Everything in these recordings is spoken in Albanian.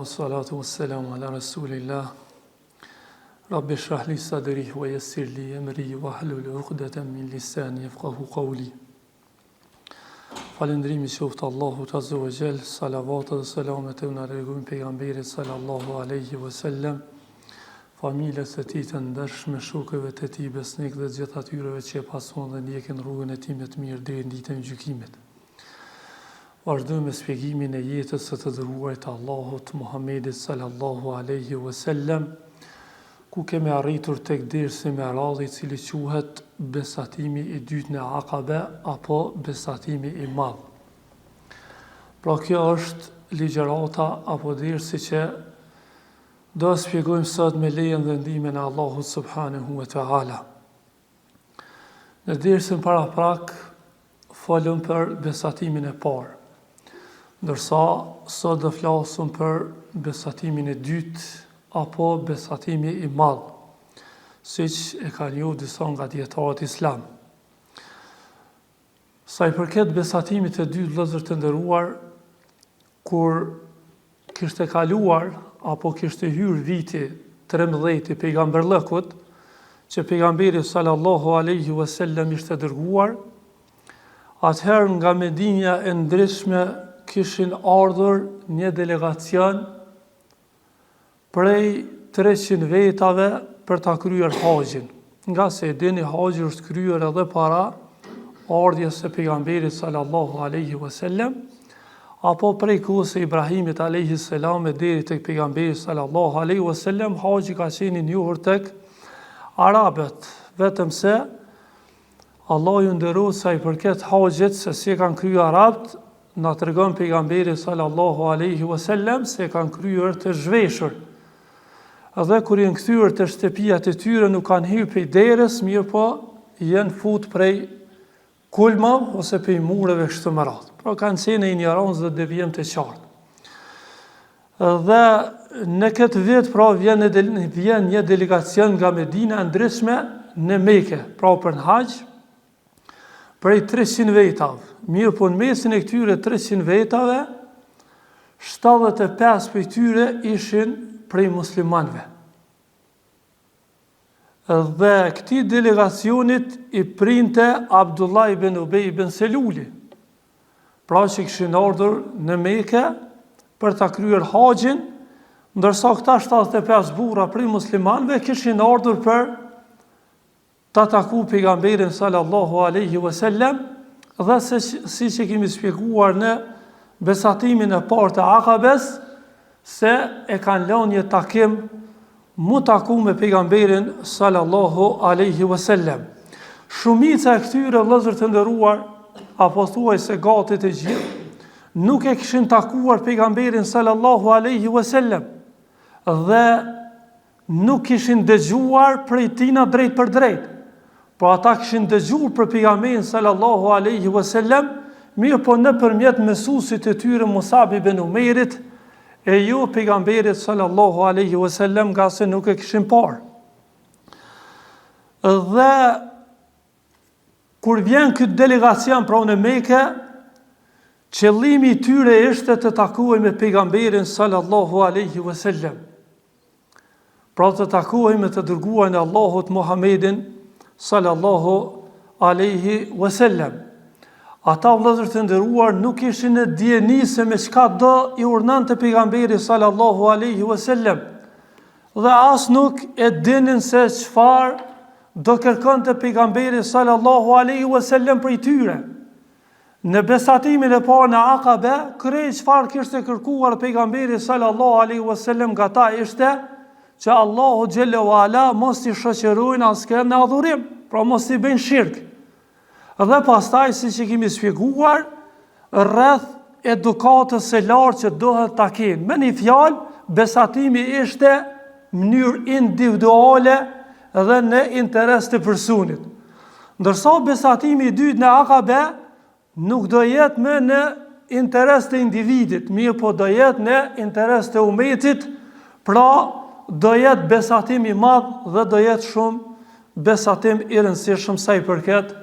wassalatu wassalamu ala rasulillah. Rabbi shrah li sadri wa yassir li amri wahlul 'uqdatan min lisani yafqahu qawli. Falëndrimi qoftë Allahut azza wa jall, salavat dhe selamet e dërguar pejgamberit sallallahu alaihi wasallam, familjes së tij të ndershme, shokëve të tij besnik dhe gjithë atyre që e pasuan dhe ndjekin rrugën e tij me të mirë deri në ditën e gjykimit. Vazhdojmë me shpjegimin e jetës së të dërguarit të Allahut Muhammedit sallallahu alaihi wasallam, ku kemi arritur tek dersi me radhë i cili quhet besatimi i dytë në Aqaba apo besatimi i madh. Pra kjo është ligjërata apo dersi që do të shpjegojmë sot me lejen dhe ndihmën e Allahut subhanahu wa taala. Në dersin paraprak folëm për besatimin e parë, ndërsa sot do flasim për besatimin e dytë apo besatimi i madh, siç e kanë njohur disa nga dietarët islam. Sa i përket besatimit të dytë, vëllezër të nderuar, kur kishte kaluar apo kishte hyrë viti 13 i pejgamberllëkut, që pejgamberi sallallahu alaihi wasallam ishte dërguar, atëherë nga Medinja e ndryshme kishin ardhur një delegacion prej 300 vetave për ta kryer haxhin. Nga se e dini, haxhi është kryer edhe para ardhjes së pejgamberit sallallahu alaihi wasallam, apo prej kohës së Ibrahimit alayhi salam deri tek pejgamberi sallallahu alaihi wasallam, haxhi ka qenë i njohur tek arabët, vetëm se Allah ju nderoj sa i përket haxhit se si e kanë kryer arabët, na tregon pejgamberi sallallahu alaihi wasallam se e kanë kryer të zhveshur. Edhe kur janë kthyer të shtëpiat e tyre nuk kanë hyrë prej derës, mirë po janë fut prej kulma ose prej mureve kështu me radhë. Pra kanë qenë ignorancë dhe devijim të qartë. Dhe në këtë vit pra vjen një delegacion nga Medina e ndryshme në Mekë, pra për në haxh, prej 300 vetave. Mirë po në mesin e këtyre 300 vetave, 75 prej tyre ishin prej muslimanëve. Dhe këtij delegacionit i printe Abdullah ibn Ubay ibn Seluli, pra që kishin ardhur në Mekë për ta kryer haxhin, ndërsa këta 75 burra prej muslimanëve kishin ardhur për ta taku pejgamberin sallallahu alaihi wasallam, dhe si që kemi shpjeguar në besatimin e parë të Aqabes, se e kanë lënë një takim mu taku me pejgamberin sallallahu alaihi wasallam. Shumica e këtyre vëllezër të nderuar, apo thuaj se gati të gjithë, nuk e kishin takuar pejgamberin sallallahu alaihi wasallam dhe nuk kishin dëgjuar prej tina drejt për drejt. Po ata kishin dëgjuar për pejgamberin sallallahu alaihi wasallam, mirë po nëpërmjet mësuesit e tyre Musab ibn Umairit, e jo pejgamberit sallallahu alaihi wasallam, nga se nuk e kishin parë. Dhe kur vjen këtë delegacion pra në Mekë, qëllimi i tyre ishte të takohej me pejgamberin sallallahu alaihi wasallam. Pra të takohej me të dërguarin e Allahut Muhammedin sallallahu alaihi wasallam. Ata vëllezër të nderuar nuk ishin në dijeni se me çka do i urnante pejgamberi sallallahu alaihi wasallam, dhe as nuk e dinin se çfarë do kërkonte pejgamberi sallallahu alaihi wasallam prej tyre. Në besatimin e parë në Aqaba, krejt çfarë kishte kërkuar pejgamberi sallallahu alaihi wasallam nga ta ishte që Allahu xhella wa ala mos i shoqërojnë askën në adhurim, pra mos i bëjnë shirk. Dhe pastaj, si që kemi shpjeguar, rreth edukatës së lartë që dohet ta kenë. Me një fjalë, besatimi ishte mënyrë individuale dhe në interes të personit. Ndërsa besatimi i dytë në Aqaba nuk do jetë më në interes të individit, mirë po do jetë në interes të umetit, pra do jetë besatim i madh dhe do jetë shumë besatim i rëndësishëm sa i përket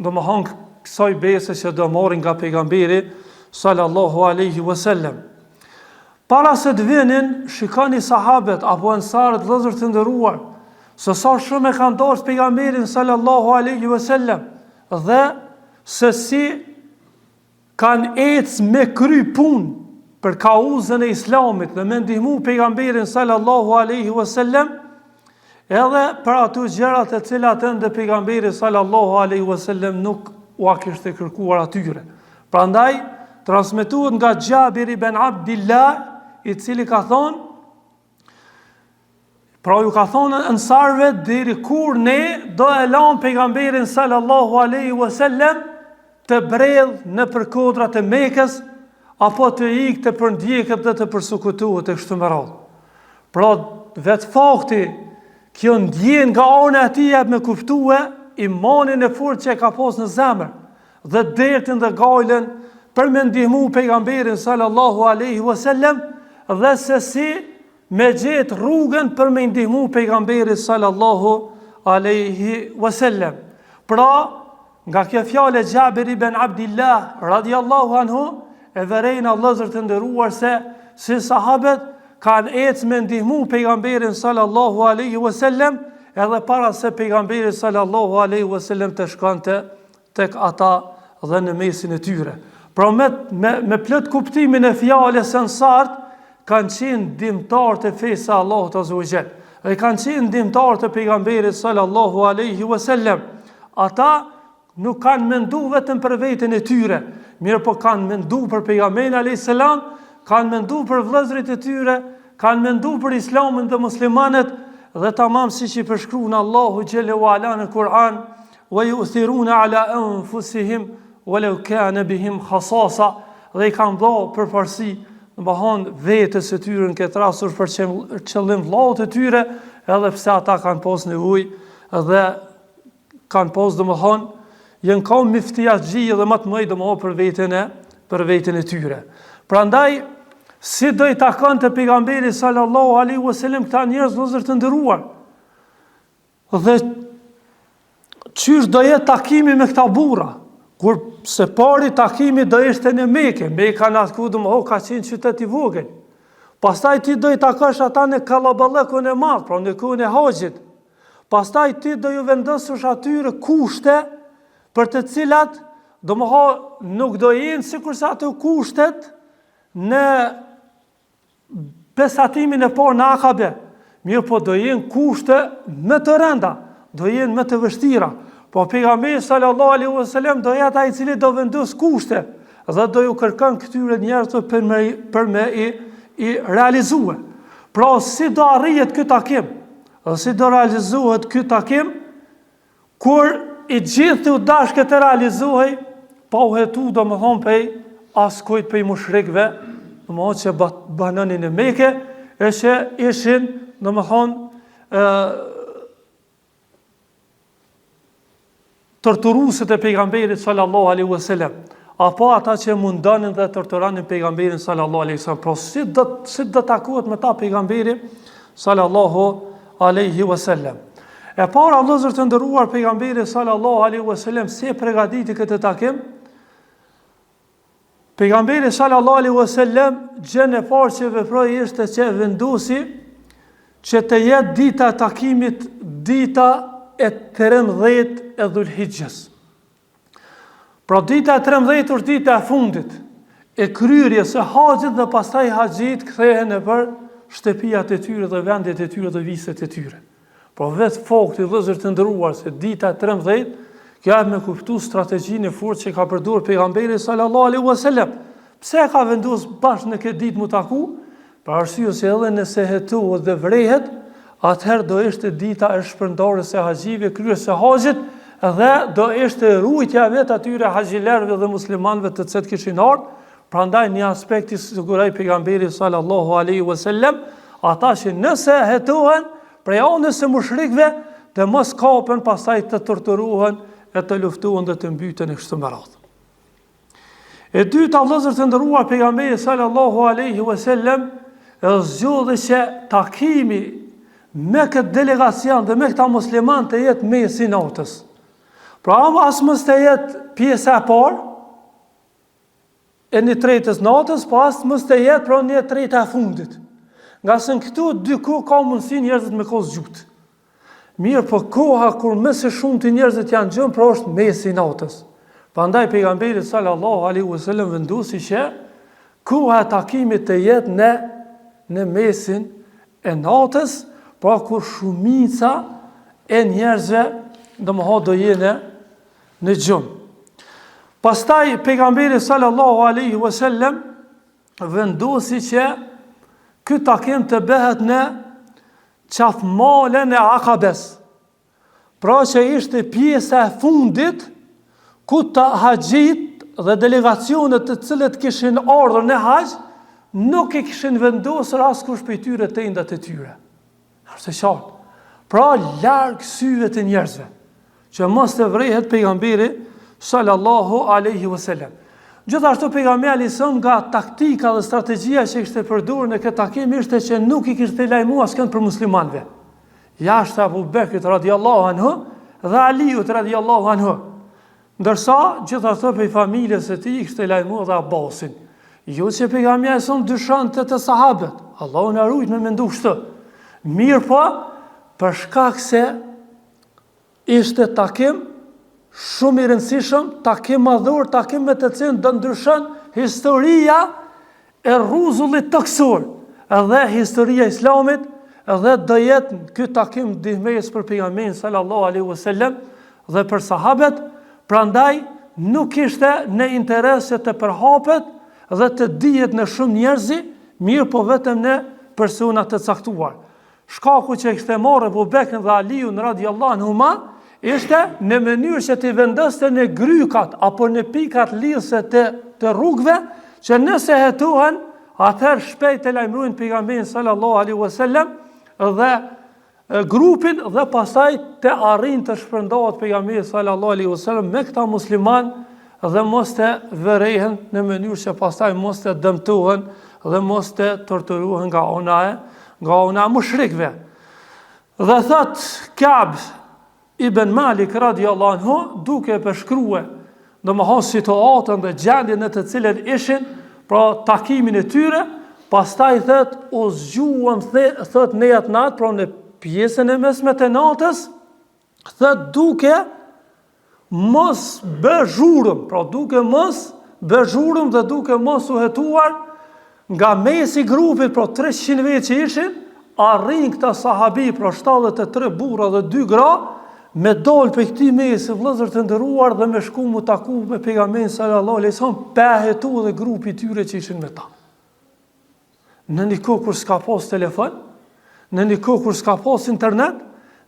do më hangë kësaj bese që do marrin nga pejgamberi sallallahu alaihi wasallam. Para se të vinin, shikoni sahabet apo ansarët vëllezër të nderuar, se sa shumë e kanë dashur pejgamberin sallallahu alaihi wasallam dhe se si kanë ecë me kry punë për kauzën e islamit dhe me ndihmu pejgamberin sallallahu alaihi wasallam, edhe për ato gjërat e cilat ende pejgamberi sallallahu alaihi wasallam nuk u kishte kërkuar atyre. Prandaj transmetohet nga Jabir ibn Abdillah, i cili ka thonë, pra ju ka thonë ansarëve, deri kur ne do e lëm pejgamberin sallallahu alaihi wasallam të bredh në përkodrat e Mekës, apo të ikë të përndjekët dhe të përsukutuhet e kështu me radhë. Pra vetë fakti kjo ndjen nga ana e tij me kuptue imanin e fortë që e ka pas në zemër dhe dertin dhe gajlen për me ndihmu pejgamberin sallallahu alaihi wasallam dhe se si me gjetë rrugën për me ndihmu pejgamberin sallallahu alaihi wasallam. Pra nga kjo fjale Jabir ibn Abdillah radiallahu anhu e vërejnë vëllezër të nderuar se si sahabet kanë ecë me ndihmu pejgamberin sallallahu alaihi wasallam edhe para se pejgamberi sallallahu alaihi wasallam të shkonte tek ata dhe në mesin e tyre. Pra me plot kuptimin e fjalës së ansart kanë qenë ndihmtar të fesë së Allahut azza wa jall. Dhe kanë qenë ndihmtar të pejgamberit sallallahu alaihi wasallam. Ata nuk kanë mendu vetëm për veten e tyre, mirë po kanë mendu për pejgamberin alayhis salam, kanë mendu për vëllezërit e tyre, kanë mendu për islamin dhe muslimanët, dhe tamam siç i përshkruan Allahu xhelle u ala në Kur'an, wa yu'thiruna ala anfusihim walau kana bihim khasasa, dhe i kanë dhënë përparësi domthon vetes së tyre në këtë rast për qëllim vllaut të tyre, edhe pse ata kanë pas nevojë dhe kanë pas domthon janë kam miftiaxhi dhe më të mëdha domthon për veten e tyre. Prandaj si do i takon të pejgamberi sallallahu alaihi wasallam këta njerëz vëllezër të nderuar? Dhe çysh do jetë takimi me këta burra? Kur se pari takimi do ishte në Mekë, Mekë në atë ku ka qenë qytet i vogël. Pastaj ti do i takosh ata në kallaballakun e madh, pra në kohën e haxhit. Pastaj ti do ju vendosush atyre kushte për të cilat nuk do jenë sikur sa ato kushtet në besatimin e parë në Akabe. Mirë po do jenë kushte më të rënda, do jenë më të vështira. Po pejgamberi sallallahu alaihi wasallam do jetë ai i cili do vendos kushte dhe do ju kërkon këtyre njerëzve për me i realizuar. Pra si do arrihet ky takim? Dhe si do realizohet ky takim kur i gjithë u dashkë të realizohej pa u hetu domethënë pej askujt pej mushrikëve, domethënë që banonin në Mekë, e që ishin domethënë torturuesit e pejgamberit sallallahu alaihi wasallam, apo ata që mundonin dhe torturanin pejgamberin sallallahu alaihi wasallam. Pra si do takohet me ta pejgamberi sallallahu alaihi wasallam? E para vëllezër të nderuar, pejgamberi sallallahu alaihi wasallam si e përgatiti këtë takim? Pejgamberi sallallahu alaihi wasallam gjën e parë që veproi ishte që vendosi që të jetë dita e takimit, dita e 13 e Dhulhijhes. Pra dita e 13 është dita e fundit e kryerjes së haxhit dhe pastaj haxhit kthehen nëpër shtëpiat e tyre dhe vendet e tyre dhe viset e tyre. Pra vetë fakti vëllezër të nderuar se dita e 13, kjo me kuptu strategjinë e fortë që ka përdorur pejgamberi sallallahu alaihi wasallam. Pse ka vendosur bashkë në këtë ditë mu taku? Për arsye se edhe nëse hetohet dhe vrehet, atëherë do ishte dita e shpërndarjes së haxhive, kryerjes së haxhit, dhe do ishte rujtja vetë atyre haxhilerëve dhe muslimanëve të cilët kishin ardhur. Prandaj një aspekt i siguroi pejgamberi sallallahu alaihi wasallam, ata që nëse hetohen prej anës së mushrikëve, të mos kapen, pastaj të torturohen e të luftohen dhe të mbyten e kështu me radhë. E dyta vëllezër të nderuar, pejgamberi sallallahu alaihi wasallam zgjodhi që takimi me këtë delegacion dhe me këta musliman të jetë mesi natës. Pra as mos të jetë pjesa e parë e 1/3 natës, po as mos të jetë pra 1/3 e fundit. Nga se në këtu dy kohë ka mundësi njerëzit me kohë zgjutë. Mirë, po koha kur më së shumti njerëzit janë gjëmë, pra është mesi i natës. Prandaj pejgamberi sallallahu alaihi wasallam vendosi që koha e takimit të jetë në mesin e natës, pra kur shumica e njerëzve do jenë në gjëmë. Pastaj pejgamberi sallallahu alaihi wasallam vendosi që ky takim të bëhet në qafmalen e Akabes. Pra që ishte pjesa e fundit ku të haxhit dhe delegacionet të cilët kishin ardhur në haxh nuk i kishin vendosur askush prej tyre tendat e tyre. Është qartë. Pra larg syve të njerëzve që mos të vrehet pejgamberi sallallahu alaihi wasallam. Gjithashtu pejgamberi nga taktika dhe strategjia që kishte përdorur në këtë takim ishte që nuk i kishte lajmëruar askënd për muslimanëve. Jashtë Abu Bekrit radhiyallahu anhu dhe Aliut radhiyallahu anhu. Ndërsa gjithashtu për familjes së tij kishte lajmëruar dhe Abbasin. Jo që pejgamberi dyshonte të sahabët. Allahu na ruaj me mendu kështu. Mirë po, për shkak se ishte takim shumë i rëndësishëm, takim madhur, takim me të cilën do ndryshon historia e rruzullit të kësur, edhe historia e Islamit, edhe do jetë ky takim ndihmës për pejgamberin sallallahu alaihi wasallam dhe për sahabët, prandaj nuk ishte në interes të përhapet dhe të dihet në shumë njerëzi, mirë po vetëm në persona të caktuar. Shkaku që kishte marrë Abu Bekrin dhe Aliun radhiyallahu anhuma ishte në mënyrë që të vendoste në grykat apo në pikat lidhëse të rrugëve, që nëse hetohen, atëherë shpejt të lajmërojnë pejgamberin sallallahu alaihi wasallam dhe grupin dhe pastaj të arrijnë të shpërndahet pejgamberi sallallahu alaihi wasallam me këta musliman dhe mos të vërehen në mënyrë që pastaj mos të dëmtohen dhe mos të torturohen nga ona e mushrikëve. Dhe thot Ka'b Ibn Malik radhiyallahu anhu duke përshkruar domethënë situatën dhe gjendjen në të cilën ishin, pra takimin e tyre, pastaj thot u zgjuam thot në atë natë, pra në pjesën e mesme të natës, thot duke mos bë zhurmë, pra duke mos bë zhurmë dhe duke mos u hetuar nga mesi grupit, pra 300 vjet që ishin, arrin këta sahabi, pra 73 burra dhe 2 gra, me dal për këti mesi vëllezër të nderuar dhe me shku mu taku me pejgamberin sallallahu alaihi wasallam, pehetu dhe grupi tyre që ishin me ta. Në një kohë kur s'ka pas telefon, në një kohë kur s'ka pas internet,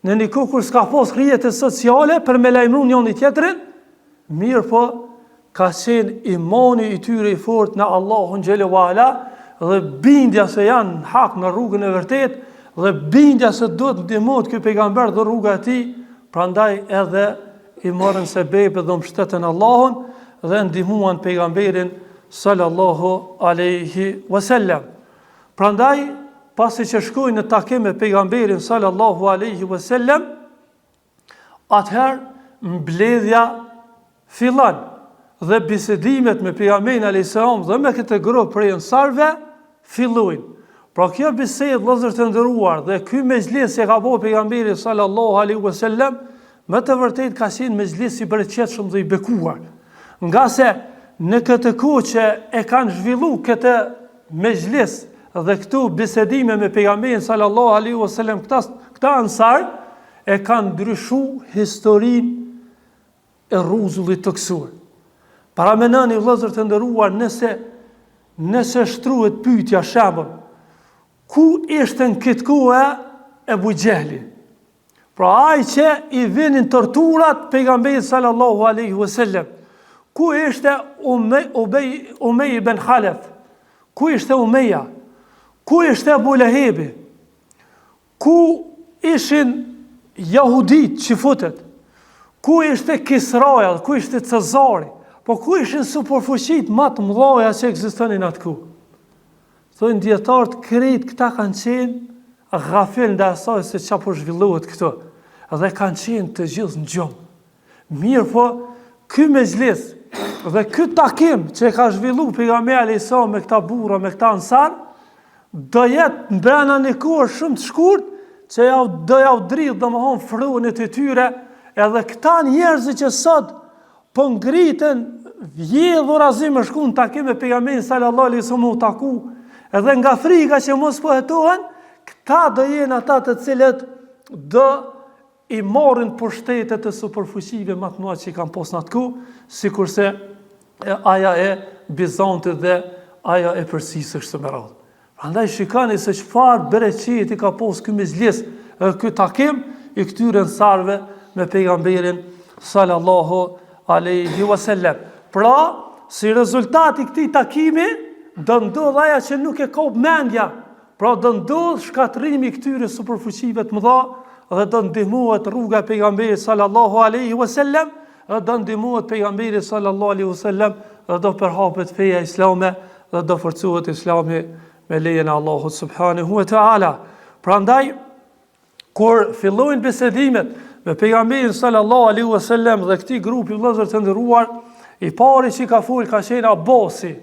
në një kohë kur s'ka pas rrjete sociale për me lajmëru njëri tjetrin, mirë po ka qenë imani i tyre i fort në Allahun xhelalu ala dhe bindja se janë në hak në rrugën e vërtet dhe bindja se duhet ndihmohet ky pejgamber dhe rruga e tij. Prandaj edhe i morën sebebe dhe mbështetën Allahun dhe ndihmuan pejgamberin sallallahu alaihi wasallam. Prandaj pasi që shkojnë në takim me pejgamberin sallallahu alaihi wasallam, atëherë mbledhja fillon dhe bisedimet me pejgamberin alayhis salam dhe me këtë grup prej ansarëve fillojnë. Pra kjo bisedë vëllezër të nderuar dhe ky mezhlis që ka bëu pejgamberi sallallahu alaihi wasallam, me të vërtetë ka qenë mezhlis i bereqetshëm dhe i bekuar. Nga se në këtë kohë që e kanë zhvilluar këtë mezhlis dhe këtu bisedime me pejgamberin sallallahu alaihi wasallam, këta ansar e kanë ndryshuar historinë e rruzullit të kësur. Paramenoni vëllezër të nderuar, nëse shtruhet pyetja shembull, ku ishte në këtë kohë Ebu Gjehli? Pra ai që i vinin torturat pejgamberit sallallahu alaihi wasallam. Ku ishte Umej ibn Khalaf? Ku ishte Umeja? Ku ishte Abu Lehebi? Ku ishin jahudit që futet? Ku ishte Kisraja? Ku ishte Cezari? Po ku ishin superfuqit më të mëdha që ekzistonin atë kohë? Thojnë djetarët, krejt këta kanë qenë ghafil nda asaj se qa po zhvillohet këto, dhe kanë qenë të gjithë në gjumë. Mirë po, ky mezhlis Dhe këtë takim që ka zhvillu pejgamberi sa me këta burra, me këta ansar, do jetë në brenda një kohë shumë të shkurt, që do ja u dridh domethënë fruen e tyre, edhe këta njerëz që sot po ngriten vjedhur azi me shku në takim me pejgamberin sallallahu alaihi wasallam u taku, edhe nga frika që mos po hetohen, këta do jenë ata të cilët do i marrin pushtetet e superfuqive më të mëdha që kanë pas në atë kohë, sikurse aja e Bizantit dhe aja e Persisë kështu me radhë. Prandaj shikoni se çfarë bereqeti ka pas ky mezhlis, ky takim i këtyre ansarëve me pejgamberin sallallahu alaihi wasallam. Pra, si rezultat i këtij takimi, do ndodh aja që nuk e ka mendja. Pra do ndodh shkatrimi i këtyre superfuqive të mëdha dhe do ndihmohet rruga e pejgamberit sallallahu alaihi wasallam, dhe do ndihmohet pejgamberi sallallahu alaihi wasallam, dhe do përhapet feja islame dhe do forcohet Islami me lejen e Allahut subhanahu wa taala. Prandaj kur fillojnë bisedimet me pejgamberin sallallahu alaihi wasallam dhe këtij grupi vëllezër të nderuar, i pari që ka fol ka qenë Abasi.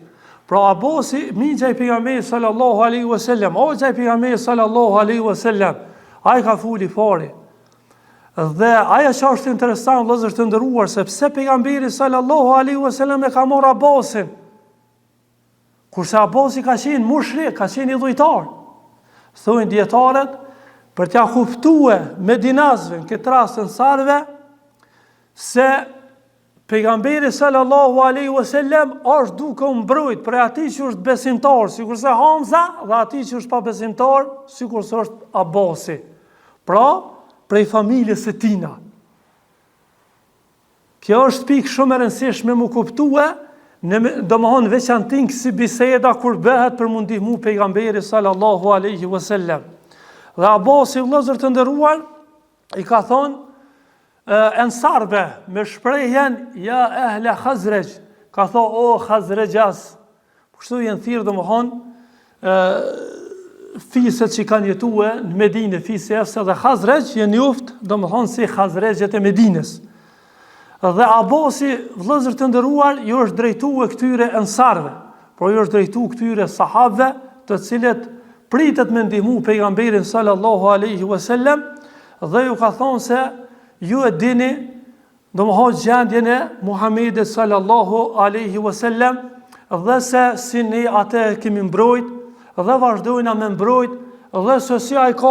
Pra Abasi, migja i pejgamberit sallallahu alaihi wasallam, hoxha i pejgamberit sallallahu alaihi wasallam, ai ka foli pari. Dhe aja që është interesant vëllezër të nderuar, sepse pejgamberi sallallahu alaihi wasallam e ka marrë Abasin. Kurse Abasi ka qenë mushrik, ka qenë idhujtar. Thojnë dietarët, për t'ja kuptue medinasve në këtë rast ansarëve, se pejgamberi sallallahu alaihi wasallam është duke u mbrojt për atij që është besimtar, sikurse Hamza, dhe atij që është pa besimtar, sikurse është Abasi. Pra, prej familjes së tina. Kjo është pikë shumë e rëndësishme mu kuptue, domethënë veçantin si biseda kur bëhet për mu ndihmu pejgamberi sallallahu alaihi wasallam. Dhe Abasi vëllezër të nderuar i ka thonë ensarve me shprehjen ja ehle Khazraj, ka thonë o Khazrajas. Kështu janë thirrë domethënë fiset që kanë jetuar në Medinë, fisi Efse dhe Khazraj janë njoftë domethënë si Khazrajët e Medinës. Dhe Abasi vëllezër të nderuar ju është drejtuar këtyre ensarve, por ju është drejtuar këtyre sahabëve, të cilët pritet me ndihmu pejgamberin sallallahu alaihi wasallam, dhe ju ka thonë se ju e dini domethënë gjendjen e Muhamedit sallallahu alaihi wasallam, dhe se si ne atë kemi mbrojt dhe vazhdojna me mbrojt, dhe se si ai ka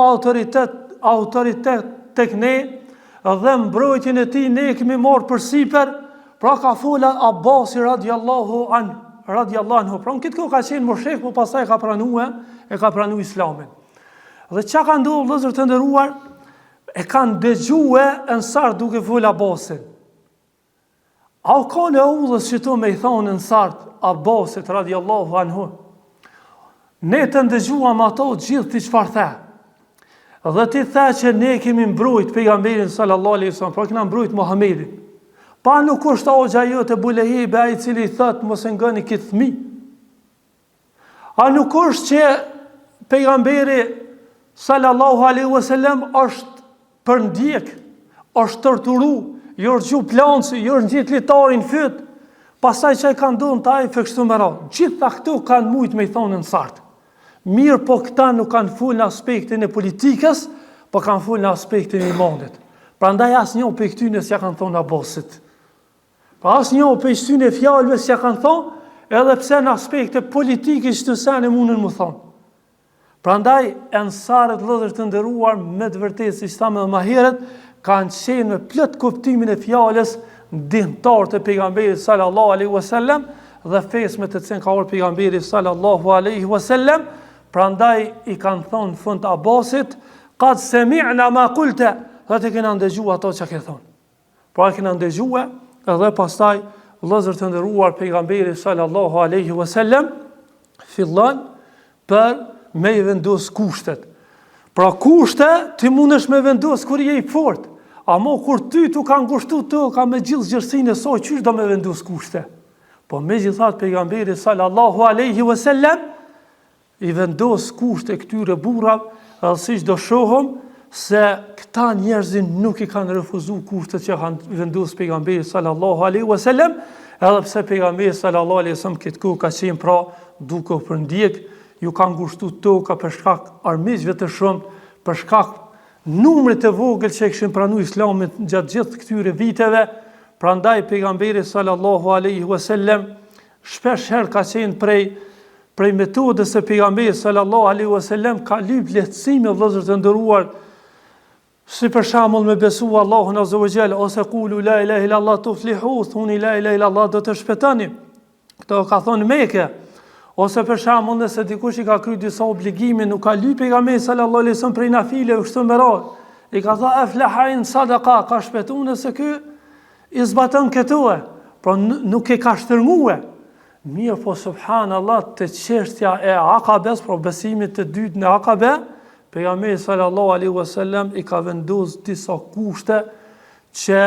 autoritet tek ne, dhe mbrojtjen e tij ne kemi marrë përsipër. Pra ka fola Abasi radiallahu anhu. Pra në këtë kohë ka qenë mushrik, por pastaj ka pranuar Islamin. Dhe çka ka ndodhur vëllezër të nderuar, e kanë dëgjuar ensar duke fol Abasin. A u ka në udhës që to me i thonë ensart Abasit radiallahu anhu? Ne të ndëgjuam ato gjithë ti çfarë the. Dhe ti the që ne kemi mbrojt pejgamberin sallallahu alaihi wasallam, pra kena mbrojt Muhamedit. Pa nuk është hoxha jote Ebu Leheb, ai i cili thot mos e ngani këtë fëmijë. A nuk është që pejgamberi sallallahu alaihi wasallam është për ndjek, është torturu, ju është gju planci, ju është gjithë litarin fyt, pastaj që i kanë dhënë ta i fekshtu me radhë. Gjitha këto kanë mujt me i thonë në sartë. Mirë, po këta nuk kanë fol në aspektin e politikës, po kanë fol në aspektin e imanit. Prandaj asnjë pe këtyne s'ja kanë thonë Abasit. Pa asnjë pe këtyne fjalëve s'ja kanë thonë, edhe pse në aspekte politike që të sene mundën më thonë. Prandaj ensarët vëllezër të nderuar me të vërtetë siç thamë edhe më herët, kanë qenë me plot kuptimin e fjalës ndihmtar të pejgamberit sallallahu alaihi wasallam dhe fesme të cilën ka ardhur pejgamberi sallallahu alaihi wasallam. Prandaj i kanë thonë fund Abasit, qad sami'na ma qulta, dhe të kena ndëgjuar ato që ke thonë. Pra kena ndëgjuar, edhe pastaj vëllezër të nderuar pejgamberi sallallahu alaihi wasallam fillon për me i vendos kushtet. Pra kushte ti mundesh me vendos kur je i fort, ama kur ty tu ka ngushtu të ka me gjithë gjërsinë e saj, qysh do me vendos kushte? Po megjithatë pejgamberi sallallahu alaihi wasallam i vendos kushte këtyre burrave, edhe siç do shohëm se këta njerëzin nuk i kanë refuzuar kushtet që kanë vendosur pejgamberi sallallahu alaihi wasallam, Edhe pse pejgamberi sallallahu alaihi wasallam këtë kohë ka qenë pra duke u përndjek, ju ka ngushtu toka për shkak armiqve të shumt, për shkak numrit të vogël që kishin pranuar Islamin gjatë gjithë këtyre viteve. Prandaj pejgamberi sallallahu alaihi wasallam shpesh herë ka qenë prej metodës se pejgamberi sallallahu alaihi wasallam ka lyp lehtësime vëllezër të nderuar, si për shembull me besu Allahun azza wa jall, ose qulu la ilaha illa Allah tuflihu, thuni la ilaha illa Allah do të shpëtoni. Këto ka thonë Mekë. Ose për shembull nëse dikush i ka kryer disa obligime, nuk ka lyp pejgamberi sallallahu alaihi wasallam prej nafile kështu me radhë. I ka thënë aflaha in sadaqa, ka shpëtuar nëse ky i zbaton këto, por nuk e ka shtrënguar. Mirë po subhanallahu të çështja e Akabes, pro besimit të dytë në Akabe, pejgamberi sallallahu alaihi wasallam i ka vendosur disa kushte që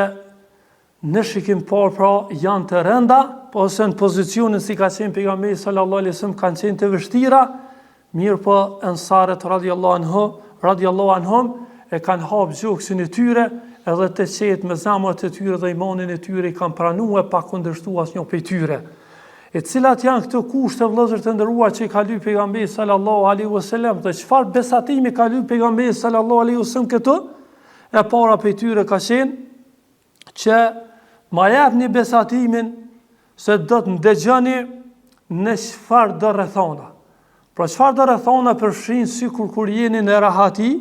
në shikim parë pra janë të rënda, po ose në pozicionin si ka qenë pejgamberi sallallahu alaihi wasallam kanë qenë të vështira, mirë po ansarët radhiyallahu anhum e kanë hapë gjoksin e tyre, edhe të qetë me zemrat e tyre dhe imanin e tyre i kanë pranuar pa kundërshtuar asnjë prej tyre. E cilat janë këto kushte vëllezër të nderuar që i ka lyp pejgamberi sallallahu alaihi wasallam, dhe çfarë besatimi ka lyp pejgamberi sallallahu alaihi wasallam këto? E para prej tyre ka qenë që ma japni besatimin se do të ndëgjoni në çfarë do rrethona. Pra çfarë do rrethona përfshin sikur kur jeni në rahati,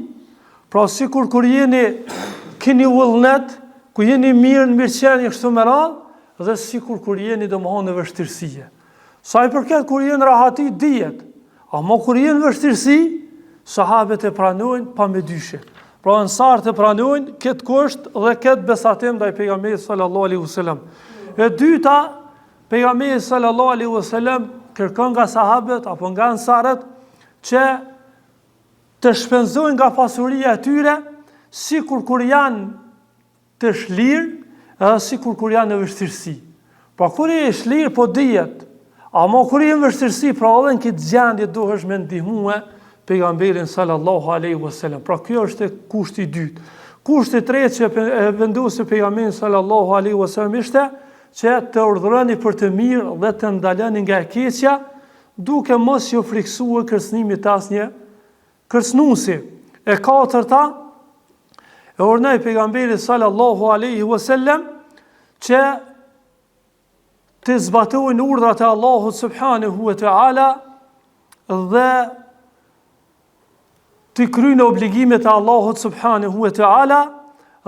pra sikur kur jeni keni vullnet, ku jeni mirë në mirëqenie kështu me radhë, dhe sikur kur jeni domthonë në vështirësi. Sa i përket kur jeni në rahati dihet, ama kur jeni në vështirësi, sahabët e pranojnë pa me dyshje. Pra ansarët e pranojnë këtë kusht dhe këtë besatim ndaj pejgamberit sallallahu alaihi wasallam. E dyta, pejgamberi sallallahu alaihi wasallam kërkon nga sahabët apo nga ansarët që të shpenzojnë nga pasuria e tyre sikur kur janë të shlirë, edhe sikur kur janë në vështirësi. Pra kur je i shlirë po dihet, ama kur je në vështirësi, pra edhe në këtë gjendje duhesh me ndihmue pejgamberin sallallahu alaihi wasallam. Pra kjo është kushti i dytë. Kushti i tretë që e vendosi pejgamberi sallallahu alaihi wasallam ishte që të urdhëroni për të mirë dhe të ndaloni nga e keqja, duke mos ju friksuar kërcënimit të asnjë kërcënuesi. E katërta, e urdhëroi pejgamberi sallallahu alaihi wasallam që të zbatojnë urdhrat e Allahut subhanahu wa taala dhe të kryejnë obligimet e Allahut subhanahu wa taala,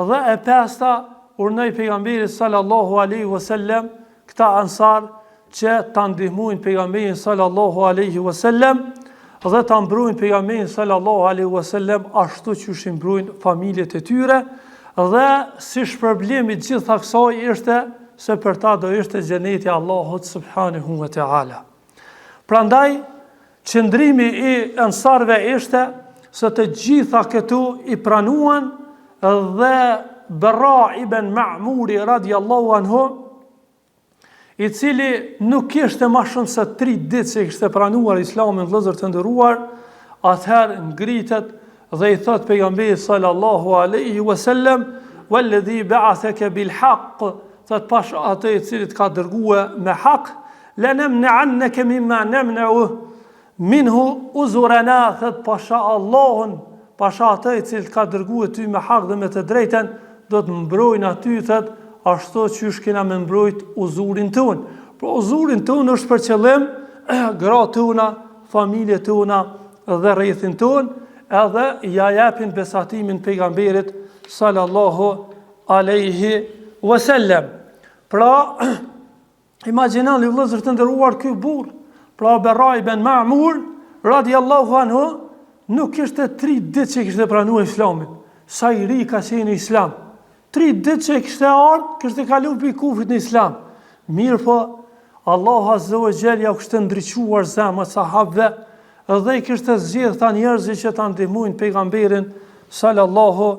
dhe e pesta urdhëroi pejgamberi sallallahu alaihi wasallam këta ansar që ta ndihmojnë pejgamberin sallallahu alaihi wasallam dhe ta mbrojnë pejgamberin sallallahu alaihi wasallam ashtu siç i mbrojnë familjet e tyre, dhe si shpërblimi i gjitha kësaj ishte se për ta do ishte xheneti i Allahut subhanahu wa taala. Prandaj qëndrimi i ansarëve ishte se të gjitha këtu i pranuan, dhe Bara ibn Ma'muri radiallahu anhu, i cili nuk kishte ma shumë se 3 ditë që kishte pranuar Islamin vëllezër të nderuar, atëherë ngritet dhe i thot pejgamberi sallallahu alaihi wasallam, walladhi ba'athaka bil haqq, thot pash atë i cili të ka dërguar me hak, la namna'annaka mimma namna'u minhu uzurana, thot pasha Allahun, pasha atë i cili të ka dërguar ty me hak dhe me të drejten, do të mbrojnë aty, thot, ashtu që kena me mbrojt uzurin tonë. Por uzurin tonë është për qëllim gratë tona, familje tona dhe rrethin tonë, edhe ja japin besatimin pejgamberit sallallahu alaihi wasallam. Pra, imagjinoni vëllezër të nderuar, ky burr, pra Bara ibn Ma'mur radiallahu anhu, nuk kishte 3 ditë që kishte pranuar Islamin. Sa i ri ka qenë Islam. 3 ditë që kishte ardhur, kishte kaluar për kufrit në Islam. Mirë po, Allahu azza wa jalla ja kishte ndriçuar zemrat sahabëve dhe i kishte zgjedhur ta njerëzit që ta ndihmojnë pejgamberin sallallahu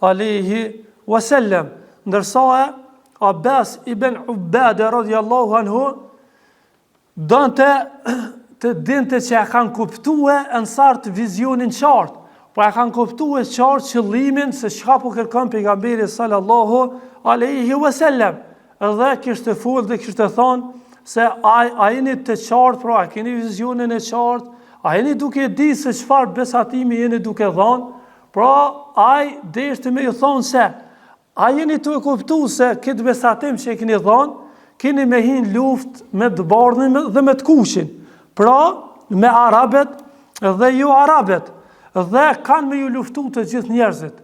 alaihi wasallam. Ndërsa Abbas ibn Ubada radiallahu anhu donte të dinte që e kanë kuptuar ansartë vizionin qartë. Po e kanë kuptuar qartë qëllimin se çka po kërkon pejgamberi sallallahu alaihi wasallam. edhe kishte folë dhe kishte thonë se a jeni të qartë, pra a keni vizionin e qartë, a jeni duke di se çfarë besatimi jeni duke dhënë, pra ai deshte me ju thonë se a jeni të e kuptu se këtë besatim që e keni dhënë, keni me hinë luft me të bardhin dhe me të kushin, pra me arabet dhe ju arabet, dhe kanë me ju luftu të gjithë njerëzit.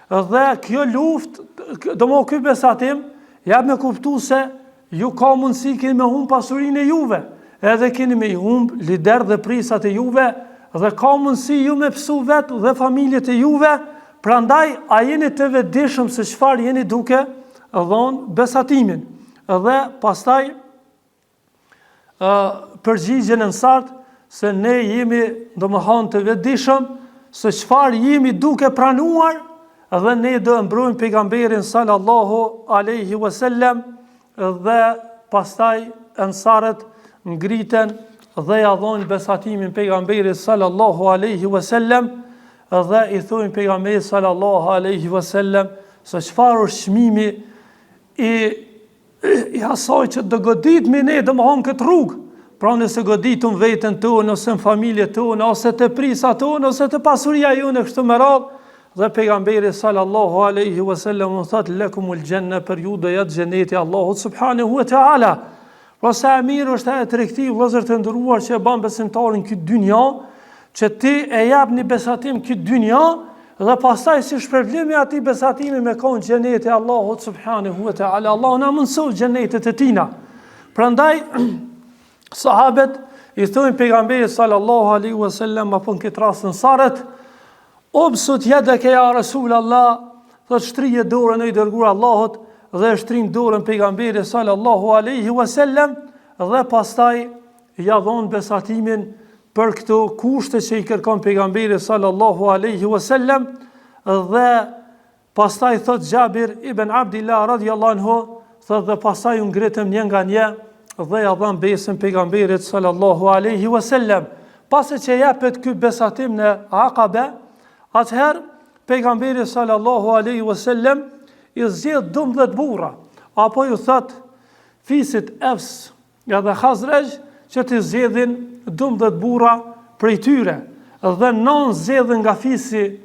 Dhe kjo luft, do më ky besatim, jap me kuptu se ju ka mundësi keni me humbë pasurinë e juve, edhe keni me humbë lider dhe prisat e juve, dhe ka mundësi ju me pësu vetë dhe familjet e juve, prandaj a jeni të vetëdijshëm se çfarë jeni duke dhënë besatimin. Dhe pastaj përgjigjen e nsart se ne jemi domethënë të vetëdijshëm se çfarë jemi duke pranuar, dhe ne do mbrojmë pejgamberin sallallahu alaihi wasallam, dhe pastaj ansarët ngriten dhe ja dhojnë besatimin pejgamberit sallallahu alaihi wasallam, dhe i thojnë pejgamberit sallallahu alaihi wasallam se çfarë është çmimi i asaj që do goditmi ne domthon këtë rrugë. Pra nëse goditëm veten tonë, ose në familje tonë, ose të prisa tonë, ose të pasuria jonë kështu me radhë, dhe pejgamberi sallallahu alaihi wasallam u thot lakumul janna, për ju do jetë xheneti i Allahut subhanahu wa taala. Pra sa mirë është ajo tregti vëllezër të nderuar që e bën besimtarin këtë dynja, që ti e jap një besatim këtë dynja, dhe pastaj si shpërblim i atij besatimi me kon xheneti i Allahut subhanahu wa taala. Allahu na mëson xhenetet e tina. Prandaj sahabët i thonë pejgamberit sallallahu alaihi wasallam apo në këtë rast ansarët, obsut yadaka ya Rasulallah, thot shtrije dorën e i dërguar Allahut, dhe shtrin dorën pejgamberit sallallahu alaihi wasallam, dhe pastaj ja dhon besatimin për këto kushte që i kërkon pejgamberi sallallahu alaihi wasallam, dhe pastaj thot Jabir ibn Abdillah radhiyallahu anhu, thot dhe pastaj u ngritëm një nga një dhe ja dham besën pejgamberit sallallahu alaihi wasallam. Pasi që japet ky besatim në Aqaba, atëherë pejgamberi sallallahu alaihi wasallam i zgjedh 12 burra, apo ju thot fisit Efs dhe Khazraj që të zgjedhin 12 burra prej tyre, dhe 9 zgjedhin nga fisi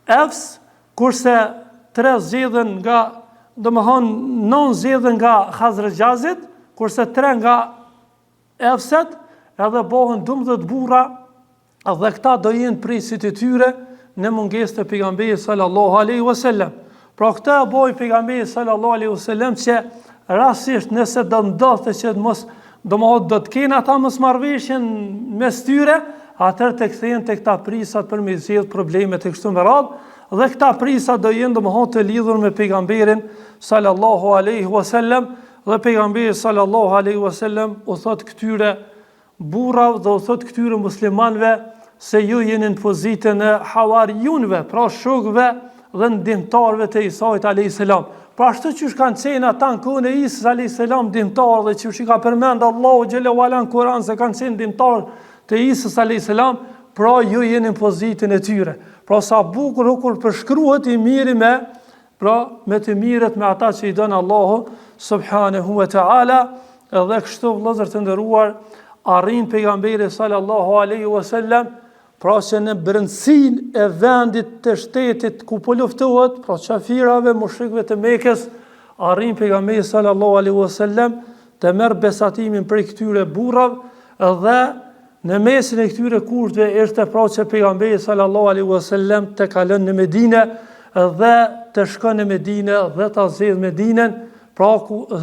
Efs, kurse 3 zgjedhin nga, domethënë 9 zgjedhin nga Khazrajazit, kurse 3 nga Efset, edhe bëhen 12 burra, dhe këta do jenë prisit e tyre në mungesë të pejgamberit sallallahu alaihi wasallam. Pra këtë e boi pejgamberi sallallahu alaihi wasallam që rastisht nëse do ndodhte që do të kenë ata mosmarrveshjen mes tyre, atëherë të kthehen tek këta prisat për me zgjedh problemet e kështu me radhë, dhe këta prisat do jenë domosdoshmë të lidhur me pejgamberin sallallahu alaihi wasallam, dhe pejgamberi sallallahu alaihi wasallam u thot këtyre burrave dhe u thot këtyre muslimanëve se ju jeni në pozitën e hawarijunëve, pra shokëve dhe ndihmtarëve të Isait alayhis salam. Pra ashtu që kanë qenë ata në kohën e Isës alayhis salam ndihmtarë, dhe që ka përmend Allahu xhelalu ala në Kur'an se kanë qenë ndihmtarë të Isës alayhis salam, pra ju jeni në pozitën e tyre. Pra sa bukur kur përshkruhet i miri me të mirët me ata që i don Allahu subhanahu wa taala, edhe kështu vëllezër të nderuar, arrin pejgamberi sallallahu alaihi wasallam, pra që në brendësinë e vendit të shtetit ku po luftohet, pra qafirave, mushrikëve të Mekës, arrin pejgamberi sallallahu alaihi wasallam të merr besatimin prej këtyre burrave, dhe në mesin e këtyre kushteve ishte pra që pejgamberi sallallahu alaihi wasallam të kalon në Medinë dhe të shkon në Medinë dhe ta zgjedh Medinën, pra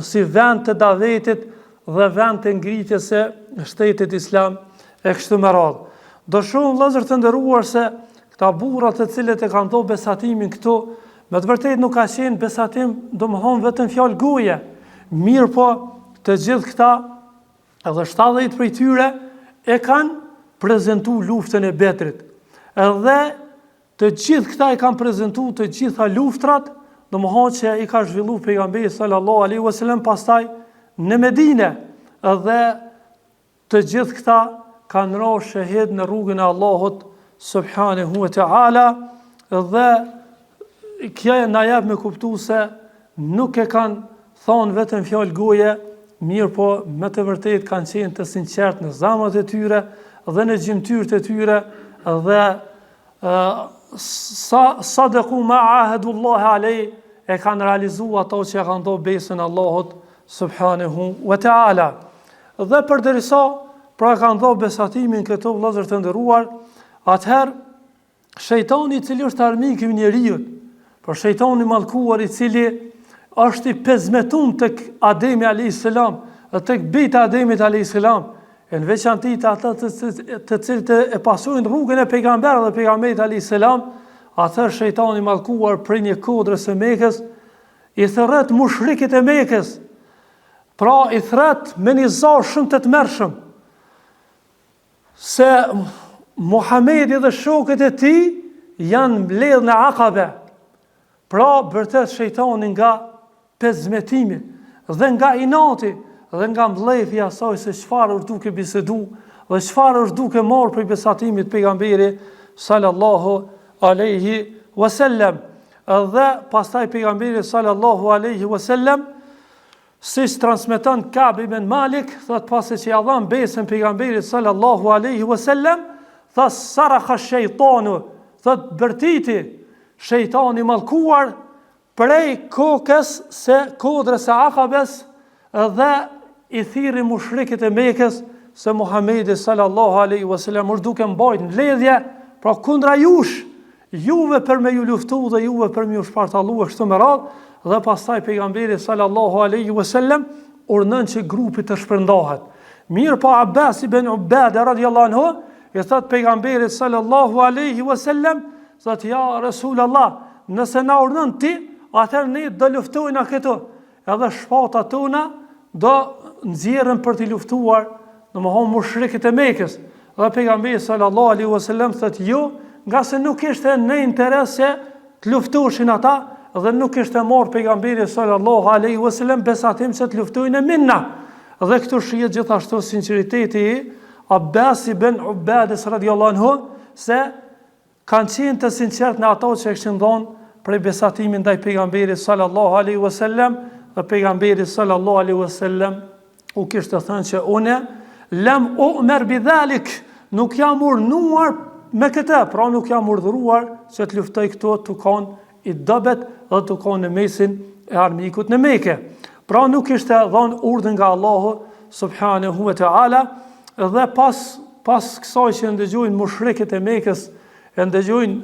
si vend të davetit dhe vend të ngritjes së shtetit islam e kështu me radhë. Do shumë vëllezër të nderuar se këta burra të cilët e kanë dhënë besatimin këtu, me të vërtetë nuk ka qenë besatim domthon vetëm fjalë goje. Mirë po, të gjithë këta, edhe 70 prej tyre e kanë prezantuar luftën e Bedrit. Edhe të gjithë këta i kanë prezantuar të gjitha luftrat, domthon që i ka zhvilluar pejgamberi sallallahu alaihi wasallam pastaj në Medinë, edhe të gjithë këta kanë rënë shahid në rrugën e Allahut subhanahu wa taala, dhe kjo na jep me kuptues se nuk e kanë thonë vetëm fjalë goje, mirë po me të vërtet kanë qenë të sinqert në zemrat e tyre dhe në gjymtyrët e tyre dhe sadaku ma ahadullah alej, e kanë realizuar ato që kanë dhënë besën Allahut subhanahu wa taala. Dhe përderisa pra kanë dhënë besatimin këto vëllezër të nderuar, atëherë shejtani i cili është armiku i njeriu, por shejtani i mallkuar i cili është i pezmetuar tek Ademi alayhis salam, tek bita Ademit alayhis salam, në veçanti ata të cilët e pasojnë rrugën e pejgamberit dhe pejgamberit alayhis salam, atëherë shejtani i mallkuar prej një kodrës së Mekës i thërret mushrikët e Mekës. Pra i thret me një zar shumë të tmerrshëm se Muhamedi dhe shokët e tij janë mbledhur në Akabe. Pra vërtet shejtani nga pezmetimi dhe nga inati dhe nga mbledhja e saj se çfarë është duke bisedu dhe çfarë është duke marrë për besatimit pejgamberit sallallahu alaihi wasallam. Dhe pastaj pejgamberi sallallahu alaihi wasallam si transmeton Ka'b ibn Malik, thot pasi që ja dhan besën pejgamberit sallallahu alaihi wasallam, thot sarakha shejtanu, thot bërtiti shejtani mallkuar prej kokës se kodrës së Akabes dhe i thirri mushrikët e Mekës se Muhamedi sallallahu alaihi wasallam është duke mbajtur mbledhje, pra kundra jush, juve për me ju luftu dhe juve për me ju shpartallu kështu me radhë. Dhe pastaj pejgamberi sallallahu alaihi wasallam urdhën që grupi të shpërndahet. Mirë po Abbas ibn Ubada radhiyallahu anhu i thot pejgamberit sallallahu alaihi wasallam, thot ja Rasulullah, nëse na urdhën ti, atëherë ne do luftojna këtu. Edhe shpatat tona do nxjerrën për të luftuar, domethënë mushrikët e Mekës. Dhe pejgamberi sallallahu alaihi wasallam thot jo, nga se nuk ishte në interes se të luftoshin ata, dhe nuk ishte marrë pejgamberi sallallahu alaihi wasallam besatim se të luftojnë minna. Dhe këtu shihet gjithashtu sinqeriteti i Abbas ibn Ubadës radhiyallahu anhu se kanë qenë të sinqert në ato që kishin dhënë për besatimin ndaj pejgamberit sallallahu alaihi wasallam, dhe pejgamberi sallallahu alaihi wasallam u kishte thënë që unë lam u'mar bidhalik, nuk jam urdhëruar me këtë, pra nuk jam urdhëruar që të luftoj këto tukan i dobet dhe të konë në mesin e armikut në Mekë. Pra nuk ishte dhënë urdhën nga Allahu subhanahu wa ta'ala, dhe pas kësaj që ndëgjojnë mushrikët e Mekës, e ndëgjojnë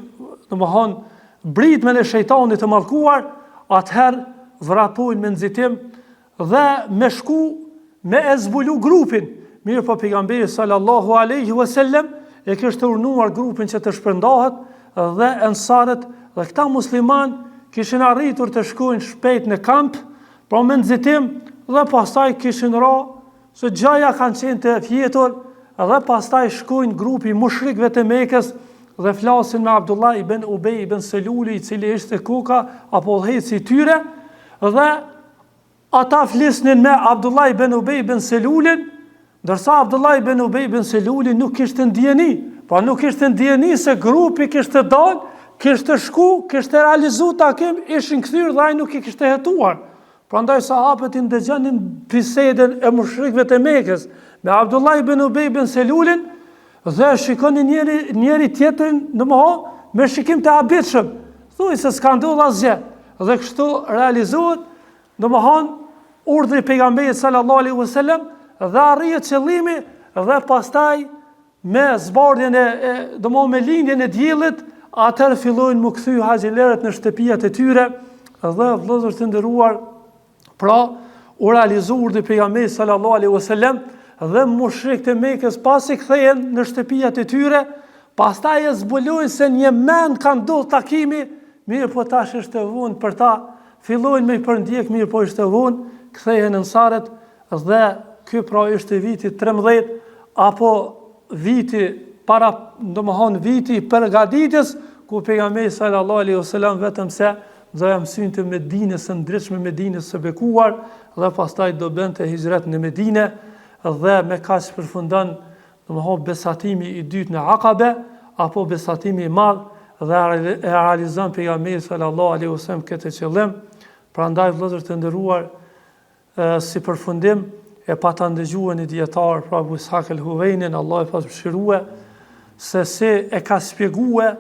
domethënë britmen e shejtanit të mallkuar, atëherë vrapojnë me nxitim dhe me shku me e zbulu grupin. Mirë po pejgamberi sallallahu alaihi wasallam e kishte urdhëruar grupin që të shpërndahet dhe ansarët dhe këta musliman kishin arritur të shkojnë shpejt në kamp, pra me nxitim, dhe pastaj kishin ra se gjaja kanë qenë të fjetur, dhe pastaj shkojnë grupi mushrikëve të Mekës dhe flasin me Abdullah ibn Ubej ibn Seluli, i cili ishte koka apo udhëheci i tyre, dhe ata flisnin me Abdullah ibn Ubej ibn Selulin, ndërsa Abdullah ibn Ubej ibn Seluli nuk kishte ndjeni, pra nuk kishte ndjeni se grupi kishte dalë, kishte shku, kishte realizu takim, ishin kthyer dhe ai nuk i kishte hetuar. Prandaj sahabët i ndëgjonin bisedën e mushrikëve të Mekës me Abdullah ibn Ubej ibn Selulin dhe shikonin njëri tjetrin domosdoshmë me shikim të habitshëm. Thuaj se s'ka ndodhur asgjë. Dhe kështu realizohet domosdoshmë urdhri i pejgamberit sallallahu alaihi wasallam dhe arrihet qëllimi, dhe pastaj me zbardhjen me lindjen e diellit, atëherë fillojnë mu kthy haxhilerët në shtëpiat e tyre, dhe vëllezër të nderuar, pra u realizoi urdhri i pejgamberit sallallahu alaihi wasallam dhe mushrikët e Mekës pasi kthehen në shtëpiat e tyre, pastaj e zbulojnë se një mend ka ndodhur takimi, mirë po tash është e vonë për ta, fillojnë me i përndjek, mirë po është e vonë, kthehen ansarët, dhe ky pra është viti 13 apo viti para, domethënë viti i përgatitjes, ku pejgamberi sallallahu alaihi wasallam vetëm se do ja mësonte Medinën së ndritshme, Medinës së bekuar, dhe pastaj do bënte hijret në Medinë, dhe me kaq përfundon domethënë besatimi i dytë në Akabe, apo besatimi i madh, dhe e realizon pejgamberi sallallahu alaihi wasallam këtë qëllim. Prandaj vëllezër të nderuar, si përfundim e pa ta ndëgjuar një dietar pra Abu Ishaq el-Huvejnin, Allah e pasmëshirue, se si e ka shpjegue,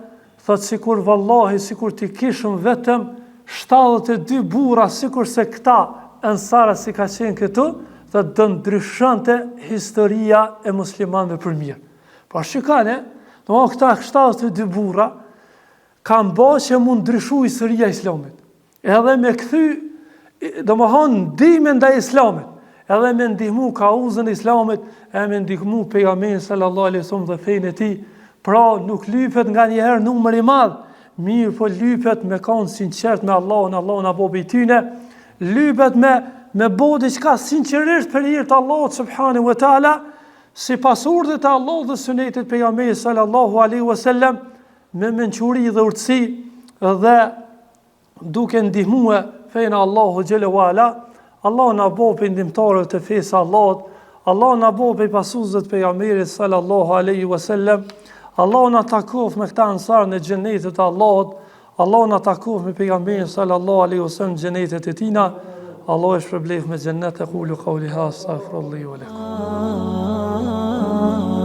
thot sikur vallahi, sikur ti kishëm vetëm 72 burra, sikur se këta ansara si ka qenë këtu, thot do ndryshonte historia e muslimanëve për mirë. Pra shikane, këta 72 burra kanë bërë që mund ndryshu historia e Islamit. Edhe me kthy, ndihmën ndaj Islamit, edhe me ndihmu kauzën e Islamit, edhe me ndihmu pejgamberin sallallahu alaihi wasallam dhe fenë e tij. Pra nuk lypet nga njëherë numër i madh, mirë po lypet me kanë sinqert me Allahun, Allahun apo tyne, lypet me bo diçka sinqerisht për hir të Allahut subhanahu wa taala, sipas urdhit të Allahut dhe sunetit pejgamberit sallallahu alaihi wasallam, me mençuri dhe urtësi dhe duke ndihmuar fenë Allahu xhela wala. Allah na bëj pendimtarë të fesë Allahut, Allah na bëj pe pasuesët pejgamberit sallallahu alaihi wasallam. Allah na takof me këta ansar në xhenetet e Allahut. Allah na takof me pejgamberin sallallahu alaihi wasallam në xhenetet e tina. Allah e shpërblef me xhennet. Aqulu qawli hadha astaghfirullahi wa lakum.